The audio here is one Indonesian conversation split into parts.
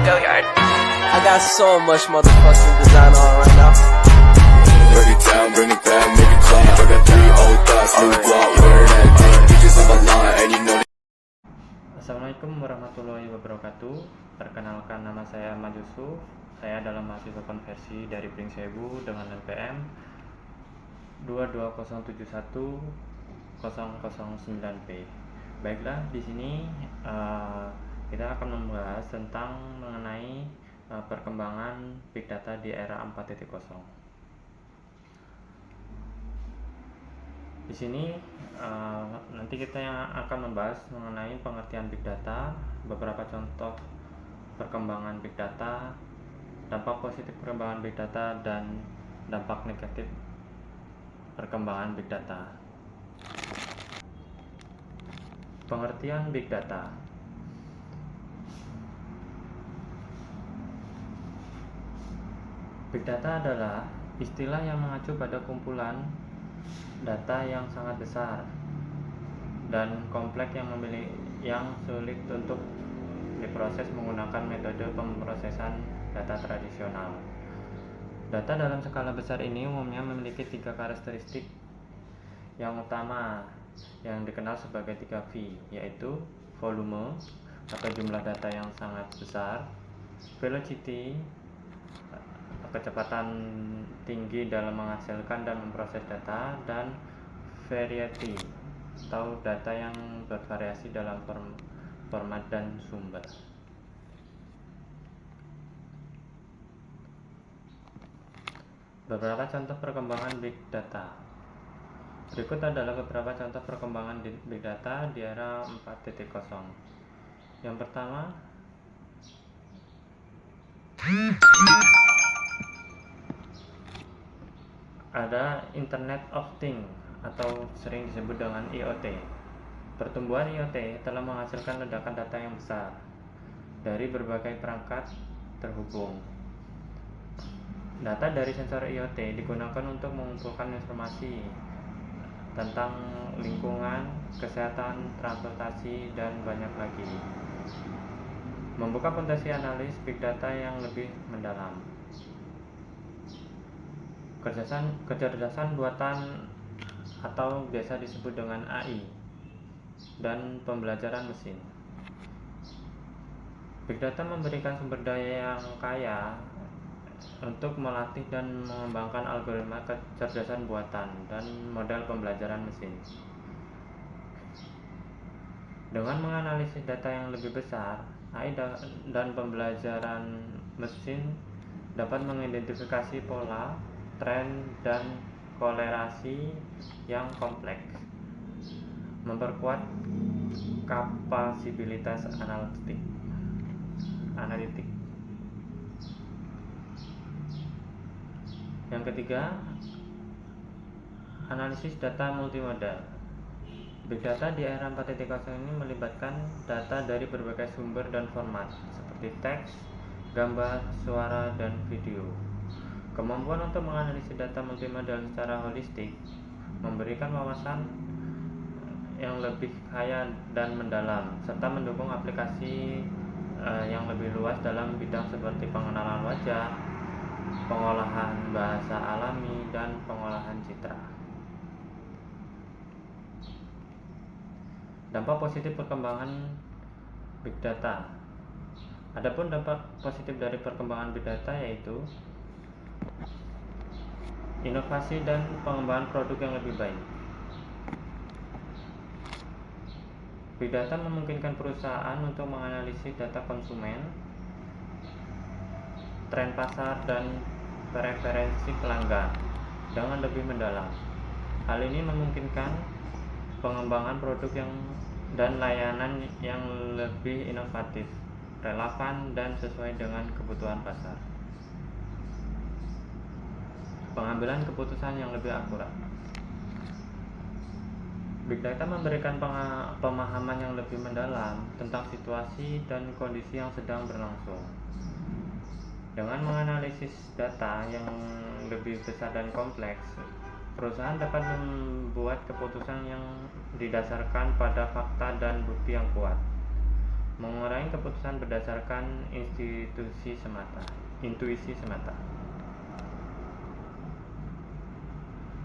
Hilliard. I got so much motherfucking design on right now. Break it down, bring it back, make it clap. I got 3 old thoughts, new guap, wearing that dick. Bitches on my line, and you know. Assalamualaikum warahmatullahi wabarakatuh. Perkenalkan, nama saya Ahmad Yusuf. Saya adalah mahasiswa konversi dari Pringsewu dengan NPM 220710009P. Baiklah, di sini kita akan membahas tentang mengenai perkembangan Big Data di era 4.0. Di sini nanti kita yang akan membahas mengenai pengertian Big Data, beberapa contoh perkembangan Big Data, dampak positif perkembangan Big Data, dan dampak negatif perkembangan Big Data. Pengertian Big Data. Big Data adalah istilah yang mengacu pada kumpulan data yang sangat besar dan kompleks yang sulit untuk diproses menggunakan metode pemrosesan data tradisional. Data dalam skala besar ini umumnya memiliki 3 karakteristik yang utama yang dikenal sebagai 3V, yaitu volume atau jumlah data yang sangat besar, velocity kecepatan tinggi dalam menghasilkan dan memproses data, dan variety atau data yang bervariasi dalam format dan sumber. Beberapa contoh perkembangan Big Data. Berikut adalah beberapa contoh perkembangan Big Data di era 4.0. Yang pertama, ada Internet of Things atau sering disebut dengan IoT. Pertumbuhan IoT telah menghasilkan ledakan data yang besar dari berbagai perangkat terhubung. Data dari sensor IoT digunakan untuk mengumpulkan informasi tentang lingkungan, kesehatan, transportasi, dan banyak lagi. Membuka potensi analis Big Data yang lebih mendalam. Kecerdasan buatan atau biasa disebut dengan AI dan pembelajaran mesin. Big Data memberikan sumber daya yang kaya untuk melatih dan mengembangkan algoritma kecerdasan buatan dan model pembelajaran mesin. Dengan menganalisis data yang lebih besar, AI dan pembelajaran mesin dapat mengidentifikasi pola, tren, dan kolerasi yang kompleks, memperkuat kapasibilitas analitik. Yang ketiga, analisis data multimodal. Big Data di era 4.0 ini melibatkan data dari berbagai sumber dan format, seperti teks, gambar, suara, dan video. Kemampuan untuk menganalisis data multimodal secara holistik memberikan wawasan yang lebih kaya dan mendalam, serta mendukung aplikasi yang lebih luas dalam bidang seperti pengenalan wajah, pengolahan bahasa alami, dan pengolahan citra. Dampak positif perkembangan Big Data. Adapun dampak positif dari perkembangan Big Data yaitu inovasi dan pengembangan produk yang lebih baik. Big Data memungkinkan perusahaan untuk menganalisis data konsumen, tren pasar, dan preferensi pelanggan dengan lebih mendalam. Hal ini memungkinkan pengembangan produk dan layanan yang lebih inovatif, relevan, dan sesuai dengan kebutuhan pasar. Pengambilan keputusan yang lebih akurat. Big Data memberikan pemahaman yang lebih mendalam tentang situasi dan kondisi yang sedang berlangsung. Dengan menganalisis data yang lebih besar dan kompleks, perusahaan dapat membuat keputusan yang didasarkan pada fakta dan bukti yang kuat. mengurangi keputusan berdasarkan intuisi semata.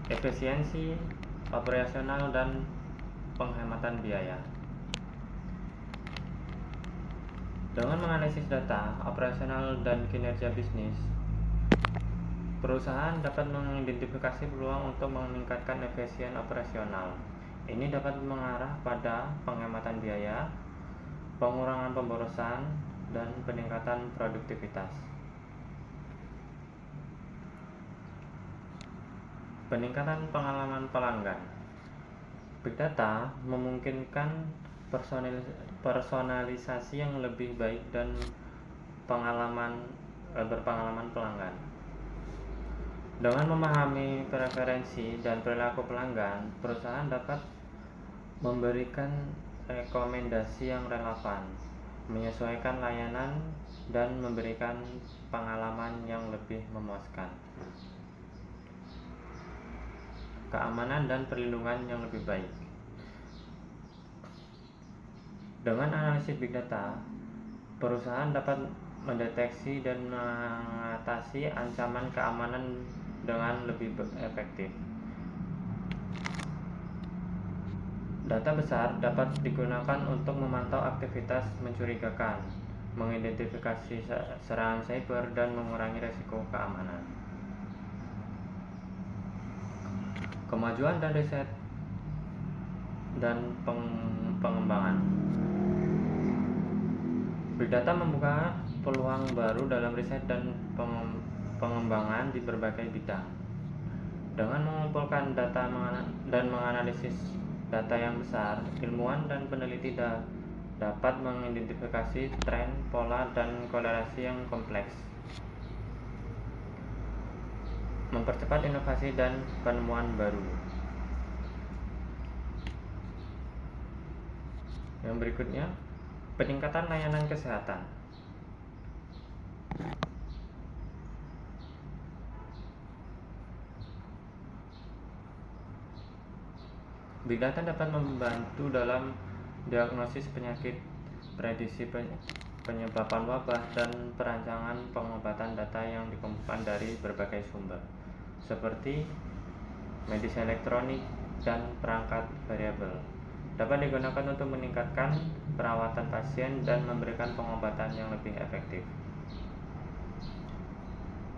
Efisiensi operasional dan penghematan biaya. Dengan menganalisis data operasional dan kinerja bisnis, perusahaan dapat mengidentifikasi peluang untuk meningkatkan efisien operasional. Ini dapat mengarah pada penghematan biaya, pengurangan pemborosan, dan peningkatan produktivitas. Peningkatan pengalaman pelanggan. Big data memungkinkan personalisasi yang lebih baik dan berpengalaman pelanggan. Dengan memahami preferensi dan perilaku pelanggan, perusahaan dapat memberikan rekomendasi yang relevan, menyesuaikan layanan, dan memberikan pengalaman yang lebih memuaskan. Keamanan dan perlindungan yang lebih baik. Dengan analisis big data, perusahaan dapat mendeteksi dan mengatasi ancaman keamanan dengan lebih efektif. Data besar dapat digunakan untuk memantau aktivitas mencurigakan, mengidentifikasi serangan cyber, dan mengurangi risiko keamanan. Kemajuan dan riset dan pengembangan. Big data membuka peluang baru dalam riset dan pengembangan di berbagai bidang. Dengan mengumpulkan data dan menganalisis data yang besar, ilmuwan dan peneliti dapat mengidentifikasi tren, pola, dan korelasi yang kompleks, mempercepat inovasi dan penemuan baru. Yang berikutnya, peningkatan layanan kesehatan. Big data dapat membantu dalam diagnosis penyakit, prediksi penyebaban wabah, dan perancangan pengobatan. Data yang dikumpulkan dari berbagai sumber, seperti medis elektronik dan perangkat variabel, dapat digunakan untuk meningkatkan perawatan pasien dan memberikan pengobatan yang lebih efektif.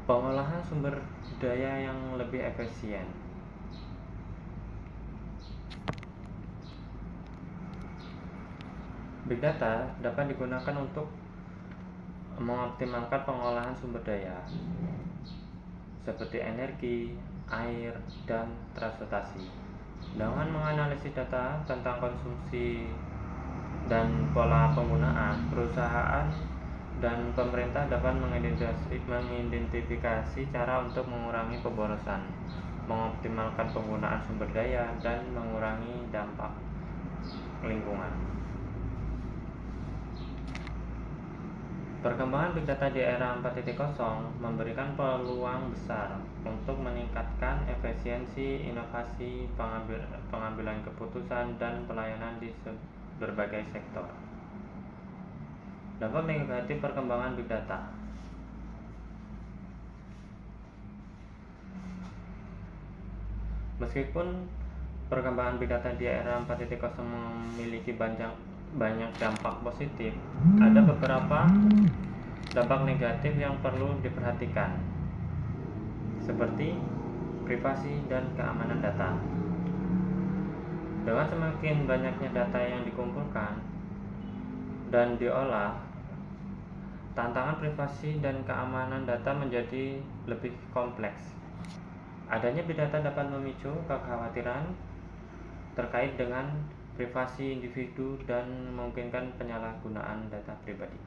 Pengolahan sumber daya yang lebih efisien. Big data dapat digunakan untuk mengoptimalkan pengolahan sumber daya seperti energi, air, dan transportasi. Dengan menganalisis data tentang konsumsi dan pola penggunaan, perusahaan dan pemerintah dapat mengidentifikasi cara untuk mengurangi pemborosan, mengoptimalkan penggunaan sumber daya, dan mengurangi dampak lingkungan. Perkembangan big data di era 4.0 memberikan peluang besar untuk meningkatkan efisiensi, inovasi, pengambilan keputusan, dan pelayanan di berbagai sektor. Dampak negatif perkembangan big data. Meskipun perkembangan big data di era 4.0 memiliki banyak dampak positif, ada beberapa dampak negatif yang perlu diperhatikan, seperti privasi dan keamanan data. Dengan semakin banyaknya data yang dikumpulkan dan diolah, tantangan privasi dan keamanan data menjadi lebih kompleks. Adanya big data dapat memicu kekhawatiran terkait dengan privasi individu dan memungkinkan penyalahgunaan data pribadi.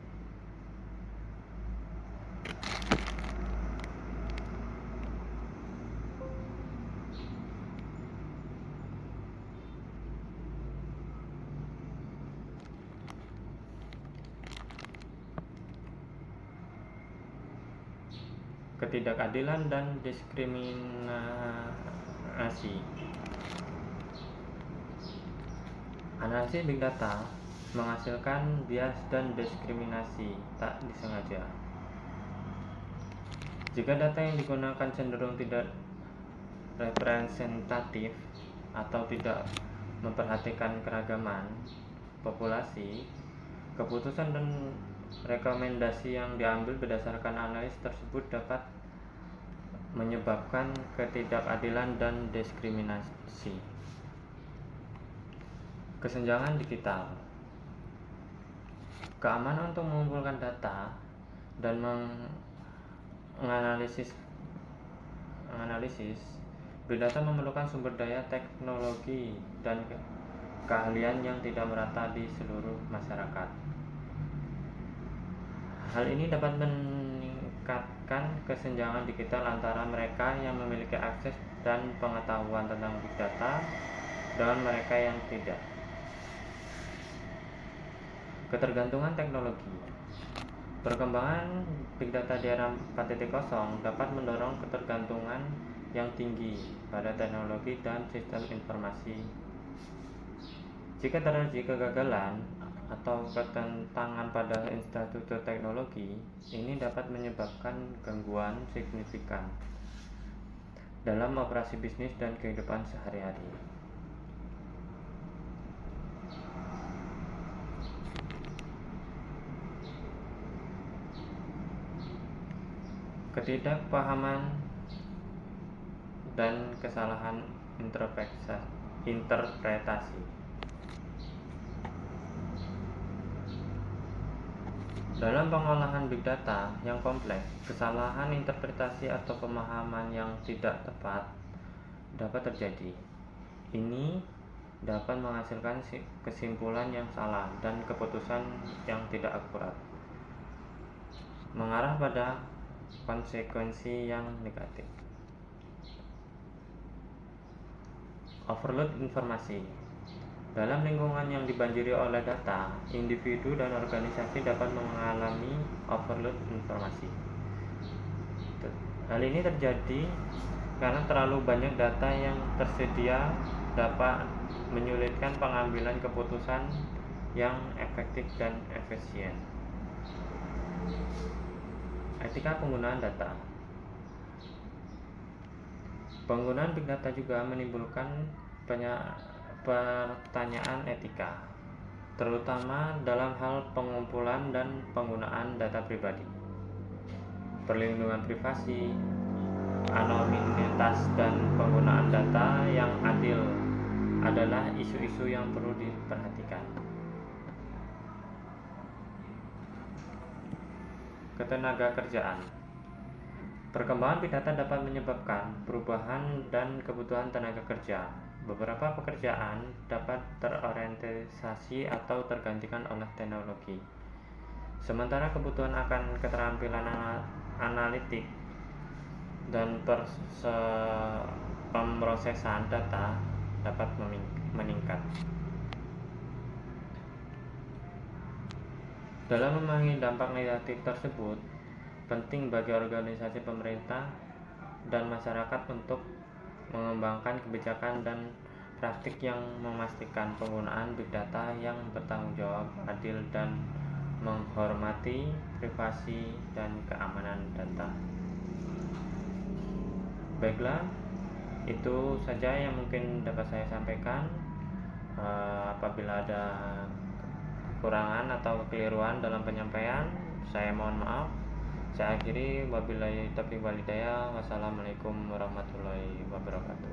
Ketidakadilan dan diskriminasi. Analisis big data menghasilkan bias dan diskriminasi tak disengaja. Jika data yang digunakan cenderung tidak representatif atau tidak memperhatikan keragaman populasi, keputusan dan rekomendasi yang diambil berdasarkan analisis tersebut dapat menyebabkan ketidakadilan dan diskriminasi. Kesenjangan digital. Keamanan untuk mengumpulkan data dan menganalisis big data memerlukan sumber daya, teknologi, dan keahlian yang tidak merata di seluruh masyarakat. Hal ini dapat meningkatkan kesenjangan digital antara mereka yang memiliki akses dan pengetahuan tentang big data dengan mereka yang tidak. Ketergantungan teknologi. Perkembangan big data di era 4.0 dapat mendorong ketergantungan yang tinggi pada teknologi dan sistem informasi. Jika terjadi kegagalan atau ketentangan pada infrastruktur teknologi, ini dapat menyebabkan gangguan signifikan dalam operasi bisnis dan kehidupan sehari-hari. Ketidakpahaman dan kesalahan interpretasi. Dalam pengolahan big data yang kompleks, kesalahan interpretasi atau pemahaman yang tidak tepat dapat terjadi. Ini dapat menghasilkan kesimpulan yang salah dan keputusan yang tidak akurat, mengarah pada konsekuensi yang negatif. Overload informasi. Dalam lingkungan yang dibanjiri oleh data, individu dan organisasi dapat mengalami overload informasi. Hal ini terjadi karena terlalu banyak data yang tersedia dapat menyulitkan pengambilan keputusan yang efektif dan efisien. Etika penggunaan data. Penggunaan big data juga menimbulkan pertanyaan etika, terutama dalam hal pengumpulan dan penggunaan data pribadi. Perlindungan privasi, anonimitas, dan penggunaan data yang adil adalah isu-isu yang perlu diperhatikan. Ketenagakerjaan. Perkembangan big data dapat menyebabkan perubahan dan kebutuhan tenaga kerja. Beberapa pekerjaan dapat terorientasi atau tergantikan oleh teknologi, sementara kebutuhan akan keterampilan analitik dan pemrosesan data dapat meningkat. Dalam memahami dampak negatif tersebut, penting bagi organisasi pemerintah dan masyarakat untuk mengembangkan kebijakan dan praktik yang memastikan penggunaan big data yang bertanggung jawab, adil, dan menghormati privasi dan keamanan data. Baiklah, itu saja yang mungkin dapat saya sampaikan. Apabila ada kekurangan atau kekeliruan dalam penyampaian, saya mohon maaf. Saya akhiri, wabillahi taufiq wal hidayah. Wassalamualaikum warahmatullahi wabarakatuh.